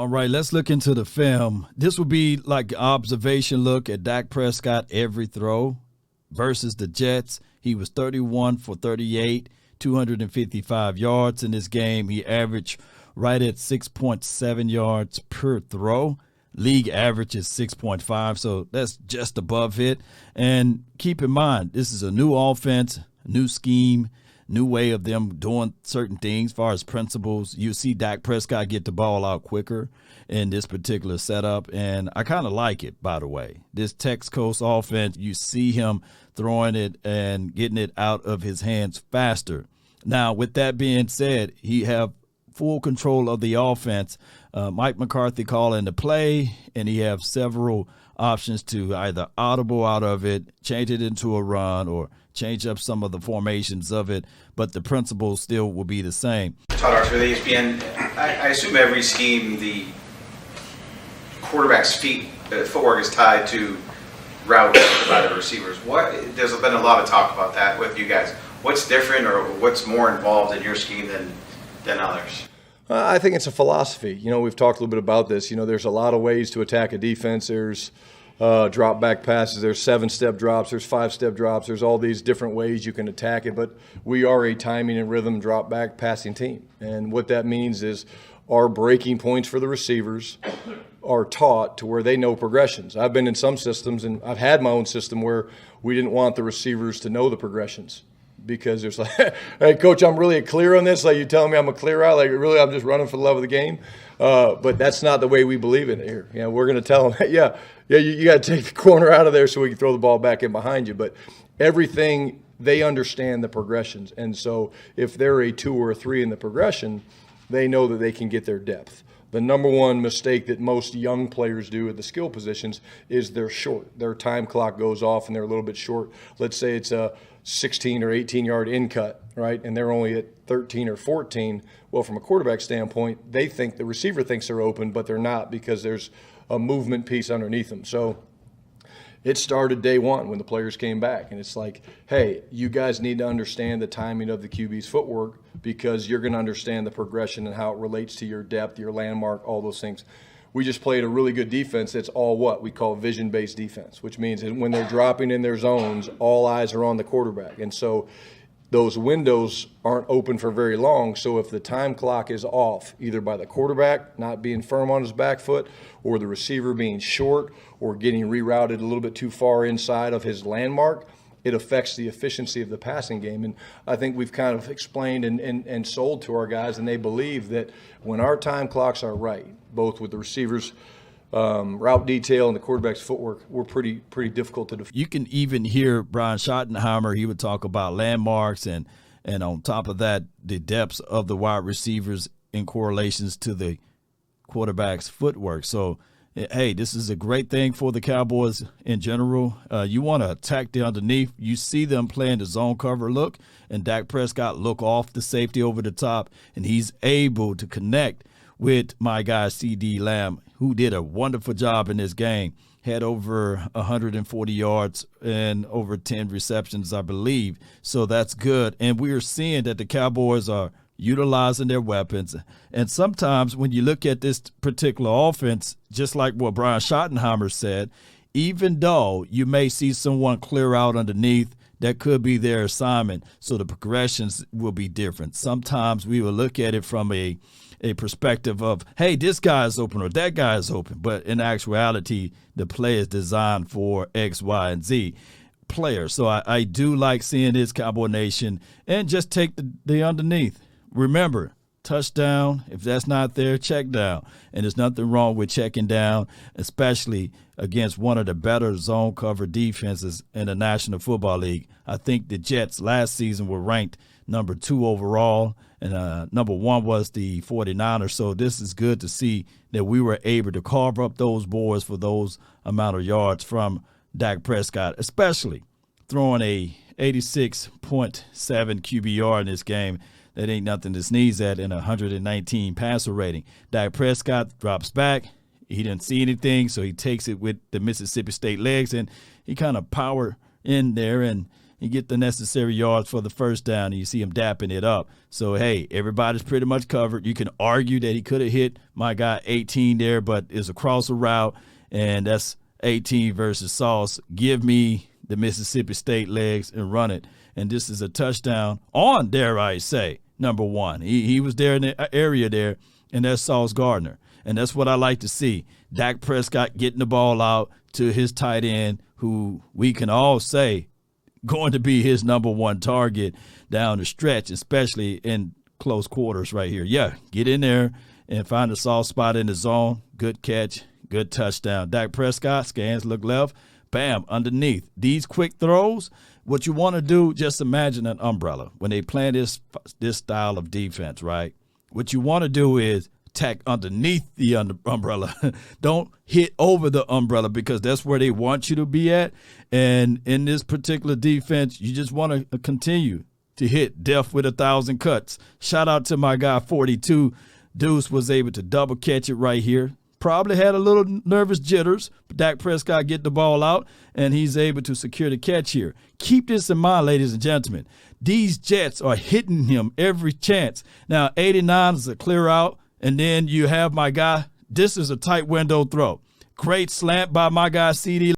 All right, let's look into the film. This would be like an observation look at Dak Prescott every throw versus the Jets. He was 31 for 38, 255 yards in this game. He averaged right at 6.7 yards per throw. League average is 6.5, so that's just above it. And keep in mind, this is a new offense, new scheme, new way of them doing certain things as far as principles. You see Dak Prescott get the ball out quicker in this particular setup, and I kind of like it, by the way. This Texas Coast offense, you see him throwing it and getting it out of his hands faster. Now, with that being said, he have full control of the offense. Mike McCarthy calling the play, and he have several options to either audible out of it, change it into a run, or change up some of the formations of it, but the principle still will be the same. Todd Archer with ESPN. I assume every scheme, the quarterback's footwork is tied to routes by the receivers. There's been a lot of talk about that with you guys. What's different or what's more involved in your scheme than others? I think it's a philosophy. We've talked a little bit about this. There's a lot of ways to attack a defense. There's drop back passes, there's 7-step drops, there's 5-step drops, there's all these different ways you can attack it, but we are a timing and rhythm drop back passing team. And what that means is our breaking points for the receivers are taught to where they know progressions. I've been in some systems, and I've had my own system where we didn't want the receivers to know the progressions. Because there's like, hey, Coach, I'm really clear on this. Like, you telling me I'm a clear out? Like, really, I'm just running for the love of the game. But that's not the way we believe in it here. We're going to tell them, you got to take the corner out of there so we can throw the ball back in behind you. But everything, they understand the progressions. And so if they're a 2 or a 3 in the progression, they know that they can get their depth. The number one mistake that most young players do at the skill positions is they're short. Their time clock goes off and they're a little bit short. Let's say it's a 16 or 18-yard in cut, right? And they're only at 13 or 14. Well, from a quarterback standpoint, they think the receiver thinks they're open, but they're not because there's a movement piece underneath them. So it started day one when the players came back. And it's like, hey, you guys need to understand the timing of the QB's footwork because you're going to understand the progression and how it relates to your depth, your landmark, all those things. We just played a really good defense that's all what we call vision-based defense, which means that when they're dropping in their zones, all eyes are on the quarterback. And so those windows aren't open for very long. So if the time clock is off, either by the quarterback not being firm on his back foot or the receiver being short or getting rerouted a little bit too far inside of his landmark, it affects the efficiency of the passing game. And I think we've kind of explained and sold to our guys, and they believe that when our time clocks are right, both with the receivers' route detail and the quarterback's footwork, we're pretty difficult to defend. You can even hear Brian Schottenheimer. He would talk about landmarks and on top of that, the depths of the wide receivers in correlations to the quarterback's footwork. So, hey, this is a great thing for the Cowboys in general. You want to attack the underneath. You see them playing the zone cover look, and Dak Prescott look off the safety over the top, and he's able to connect with my guy C.D. Lamb, who did a wonderful job in this game. Had over 140 yards and over 10 receptions, I believe. So that's good. And we are seeing that the Cowboys are utilizing their weapons. And sometimes when you look at this particular offense, just like what Brian Schottenheimer said, even though you may see someone clear out underneath, that could be their assignment. So the progressions will be different. Sometimes we will look at it from a perspective of, hey, this guy is open or that guy is open. But in actuality, the play is designed for X, Y, and Z players. So I do like seeing this, Cowboy Nation, and just take the underneath. Remember, touchdown, if that's not there, check down. And there's nothing wrong with checking down, especially against one of the better zone cover defenses in the National Football League. I think the Jets last season were ranked number 2 overall, and number 1 was the 49ers. So this is good to see that we were able to carve up those boards for those amount of yards from Dak Prescott, especially throwing a 86.7 QBR in this game. That ain't nothing to sneeze at in a 119 passer rating. Dak Prescott drops back. He didn't see anything, so he takes it with the Mississippi State legs, and he kind of power in there and He get the necessary yards for the first down, and you see him dapping it up. So, hey, everybody's pretty much covered. You can argue that he could have hit my guy 18 there, but it's across a route, and that's 18 versus Sauce. Give me the Mississippi State legs and run it. And this is a touchdown on, dare I say, number one. He was there in the area there, and that's Sauce Gardner. And that's what I like to see. Dak Prescott getting the ball out to his tight end, who we can all say going to be his number one target down the stretch, especially in close quarters right here. Yeah, get in there and find a soft spot in the zone. Good catch, good touchdown. Dak Prescott scans, look left, bam, underneath. These quick throws, what you want to do, just imagine an umbrella. When they play this style of defense, right, what you want to do is attack underneath the umbrella. Don't hit over the umbrella, because that's where they want you to be at. And in this particular defense, you just want to continue to hit death with 1,000 cuts. Shout out to my guy 42. Deuce was able to double catch it right here. Probably had a little nervous jitters, but Dak Prescott get the ball out, and he's able to secure the catch here. Keep this in mind, ladies and gentlemen. These Jets are hitting him every chance. Now, 89 is a clear out, and then you have my guy. This is a tight window throw. Great slant by my guy, CD.